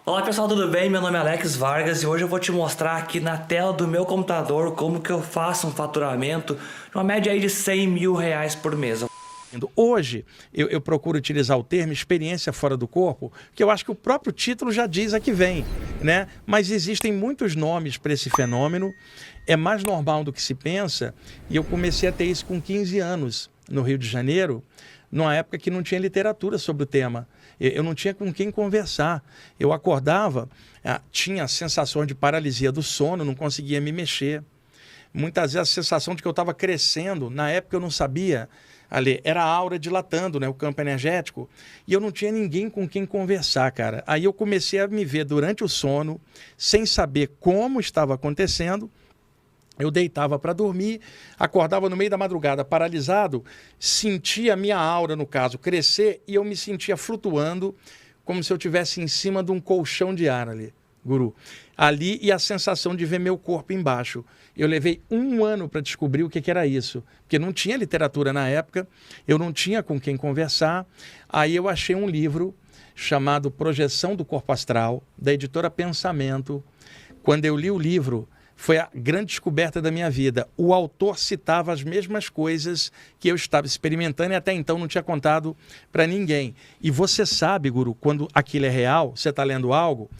Olá pessoal, tudo bem? Meu nome é Alex Vargas e hoje eu vou te mostrar aqui na tela do meu computador como que eu faço um faturamento de uma média aí de R$100 mil por mês. Hoje, eu procuro utilizar o termo experiência fora do corpo, que eu acho que o próprio título já diz a que vem, né? Mas existem muitos nomes para esse fenômeno, é mais normal do que se pensa, e eu comecei a ter isso com 15 anos no Rio de Janeiro, numa época que não tinha literatura sobre o tema. Eu não tinha com quem conversar. Eu acordava, tinha sensações de paralisia do sono, não conseguia me mexer. Muitas vezes a sensação de que eu estava crescendo, na época eu não sabia, ali, era a aura dilatando, né, o campo energético, e eu não tinha ninguém com quem conversar, cara. Aí eu comecei a me ver durante o sono, sem saber como estava acontecendo. Eu deitava para dormir, acordava no meio da madrugada paralisado, sentia a minha aura, no caso, crescer, e eu me sentia flutuando como se eu estivesse em cima de um colchão de ar ali, guru. Ali, e a sensação de ver meu corpo embaixo. Eu levei 1 ano para descobrir o que era isso, porque não tinha literatura na época, eu não tinha com quem conversar. Aí eu achei um livro chamado Projeção do Corpo Astral, da editora Pensamento. Quando eu li o livro, foi a grande descoberta da minha vida. O autor citava as mesmas coisas que eu estava experimentando e até então não tinha contado para ninguém. E você sabe, guru, quando aquilo é real, você está lendo algo,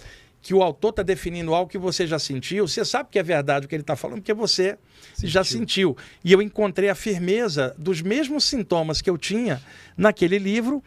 que o autor está definindo algo que você já sentiu, você sabe que é verdade o que ele está falando, porque você já sentiu. E eu encontrei a firmeza dos mesmos sintomas que eu tinha naquele livro.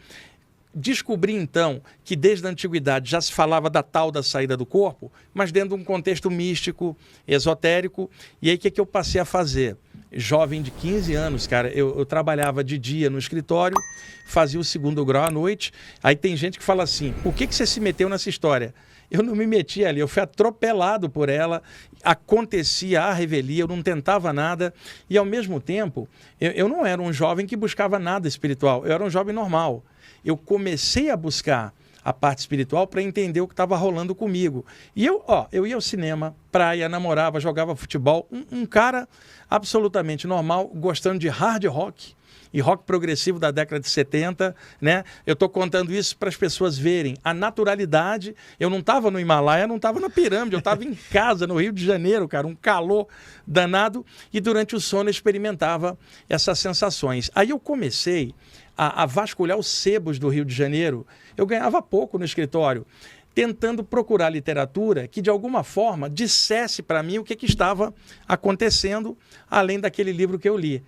Descobri, então, que desde a antiguidade já se falava da tal da saída do corpo, mas dentro de um contexto místico, esotérico. E aí, o que eu passei a fazer? Jovem de 15 anos, cara, eu trabalhava de dia no escritório, fazia o 2º grau à noite. Aí tem gente que fala assim, por que você se meteu nessa história? Eu não me meti ali, eu fui atropelado por ela, acontecia a revelia, eu não tentava nada. E, ao mesmo tempo, eu não era um jovem que buscava nada espiritual, eu era um jovem normal. Eu comecei a buscar a parte espiritual para entender o que estava rolando comigo. E eu ia ao cinema, praia, namorava, jogava futebol. Um cara absolutamente normal, gostando de hard rock e rock progressivo da década de 70, né? Eu estou contando isso para as pessoas verem a naturalidade. Eu não estava no Himalaia, não estava na pirâmide, eu estava em casa, no Rio de Janeiro, cara, um calor danado. E durante o sono eu experimentava essas sensações. Aí eu comecei a vasculhar os sebos do Rio de Janeiro. Eu ganhava pouco no escritório, tentando procurar literatura que, de alguma forma, dissesse para mim o que estava acontecendo, além daquele livro que eu li.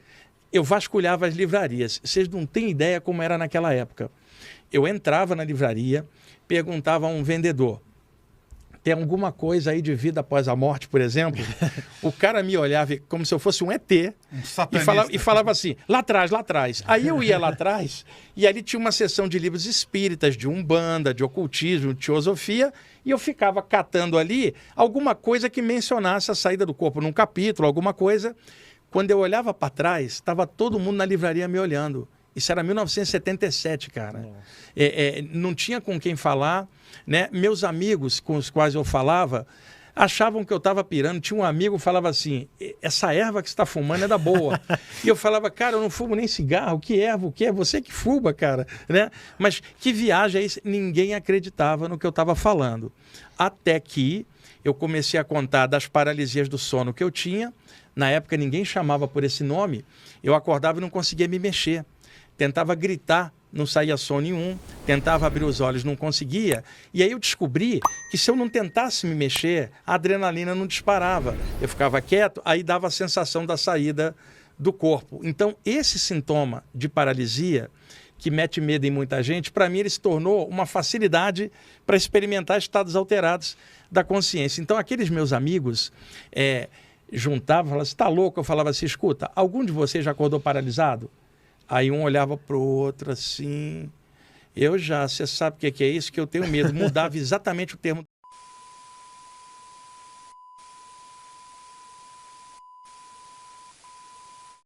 Eu vasculhava as livrarias. Vocês não têm ideia como era naquela época. Eu entrava na livraria, perguntava a um vendedor, tem alguma coisa aí de vida após a morte, por exemplo? O cara me olhava como se eu fosse um ET e falava assim, lá atrás, lá atrás. Aí eu ia lá atrás e ali tinha uma seção de livros espíritas, de umbanda, de ocultismo, de teosofia, e eu ficava catando ali alguma coisa que mencionasse a saída do corpo num capítulo, alguma coisa. Quando eu olhava para trás, estava todo mundo na livraria me olhando. Isso era 1977, cara. Não tinha com quem falar, né? Meus amigos com os quais eu falava achavam que eu estava pirando. Tinha um amigo que falava assim, essa erva que você está fumando é da boa. E eu falava, cara, eu não fumo nem cigarro. Que erva? O que é? Você que fuma, cara. Né? Mas que viagem é isso? Ninguém acreditava no que eu estava falando. Até que eu comecei a contar das paralisias do sono que eu tinha. Na época ninguém chamava por esse nome. Eu acordava e não conseguia me mexer. Tentava gritar, não saía som nenhum, tentava abrir os olhos, não conseguia. E aí eu descobri que se eu não tentasse me mexer, a adrenalina não disparava. Eu ficava quieto, aí dava a sensação da saída do corpo. Então, esse sintoma de paralisia, que mete medo em muita gente, para mim ele se tornou uma facilidade para experimentar estados alterados da consciência. Então, aqueles meus amigos juntavam e falavam, você está louco? Eu falava assim, escuta, algum de vocês já acordou paralisado? Aí um olhava para o outro assim, você sabe o que é isso? Que eu tenho medo. Mudava exatamente o termo.